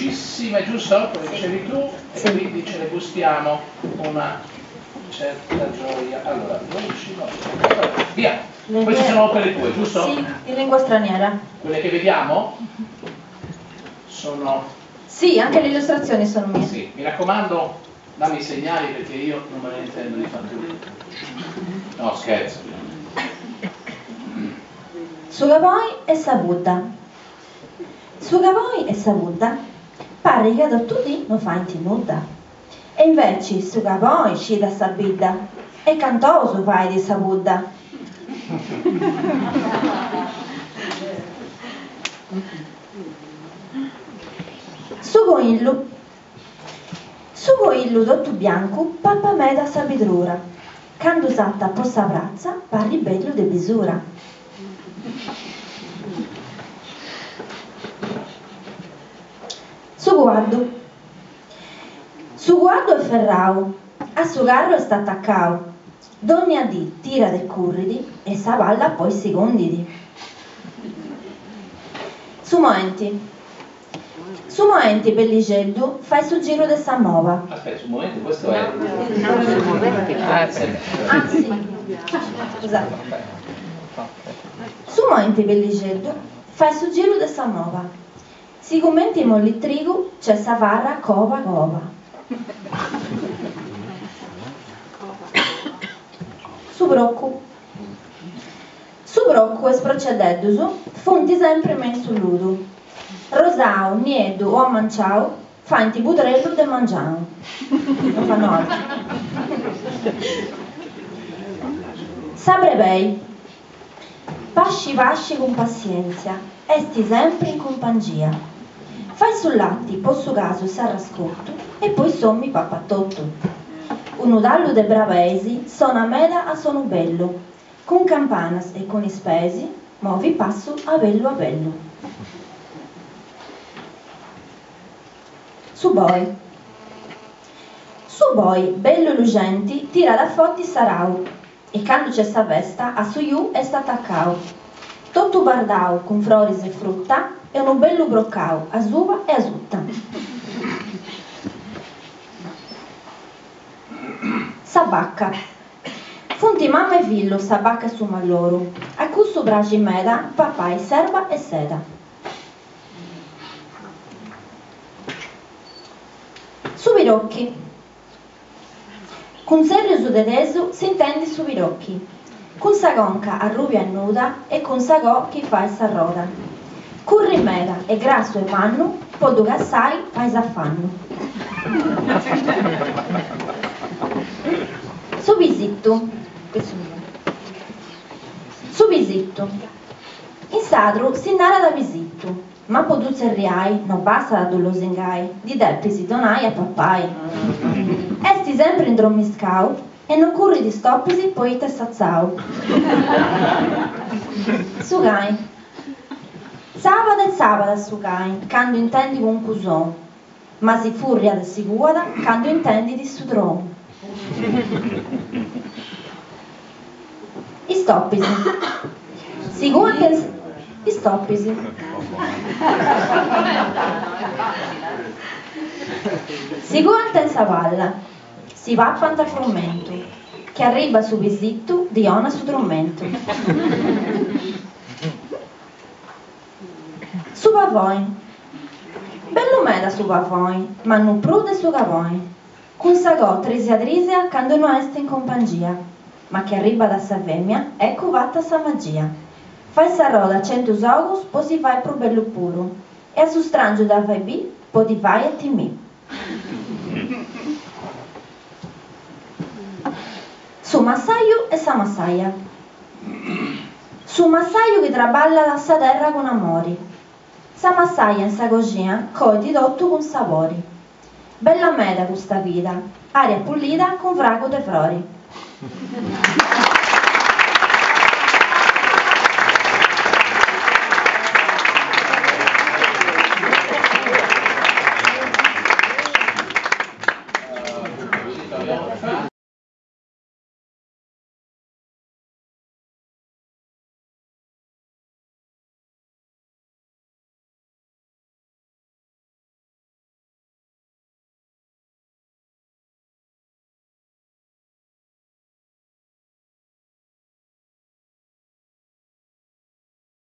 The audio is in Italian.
dolcissime, giusto? Come dicevi tu, e quindi ce ne gustiamo una certa gioia. Allora, dolci, no, via! Queste sono opere tue, giusto? Sì, in lingua straniera. Quelle che vediamo sono... Sì, anche le illustrazioni sono mie. Sì, mi raccomando, dammi i segnali perché io non me ne intendo di fatture. No, scherzo. Sugavoi e Sabuda. Sugavoi e Sabuda pare che da tutti non fa intinuda. E invece Sugavoi ci da Sabida e cantoso vai di Sabuda. Sugo illu dotto bianco pappa me da sabidrura. Quando usata possa brazza parli bello de bisura. Su guardo è ferrao, a su garro è sta attaccao. Donne a dì tira de curridi e s'avalla poi secondidi. Su momenti belligeldo fai sul giro de Samova. Aspetta, su momenti questo è... Ah sì, scusate. Su momenti belligeldo fai sul giro de Samova. Si commenti molli trigo c'è savarra cova cova. Su brocco e sprocededdusu fonti sempre men sul ludo. Rosao, niedo o ammanciao fanti budrello de mangiao. Non fanno altro. Sabrebei. Pasci vasci con pazienza, esti sempre in compagnia. Fai sul latti, posso caso s'arrascotto e poi sommi pappatotto. Un udallo de bravesi sona meda a sono bello, con campanas e con ispesi, movi passo a bello. Su boi, bello lucenti, tira da fotti sarau, e quando c'è sta vesta, a su iu è sta attaccau. Tutto bardau con floris e frutta, e uno bello broccau, a suva e a sutta. Sabacca. Funti mamma e fillo sabacca su malloro, a cusso bragi meda, papà e serva e seda. Subirocchi. Con serio su dedeso si intende subirocchi. Con sagonca a rubia e nuda e con sagò chi fa essa roda. Curri meda e grasso e panno, podo gassai paisa fanno. Su visitto. In sadru si nara da visitto, ma poduzze riai, non basta da dollosingai, di deppisi donai a pappai. Esti sempre in drommiscau e non curri di stoppisi poi te sazzau. Sugai. Sabada sugai, quando intendi con cusò, ma si furria de si guada, quando intendi di sudrò. Istoppisi. Istoppisi. Siguante in savalla, si va a frumento, che arriva su visitto di ona su dromento. Su pavoi. Bello meda su pavoi, ma non prude su cavoi. Con sagò trisia quando non est in compagnia, ma che arriva da Savemia, ecco vatta sa magia. Fai sa roda 100 sogos, poi si vai pro bello puro, e a su strangio da vai bi, poi di vai e ti mi. Su massaio e sa massaia. Su massaio che traballa la sa terra con amori. Sa massaia in sa coscia, coi di dotto con sapori. Bella meda questa vita, aria pulita con frago de flori.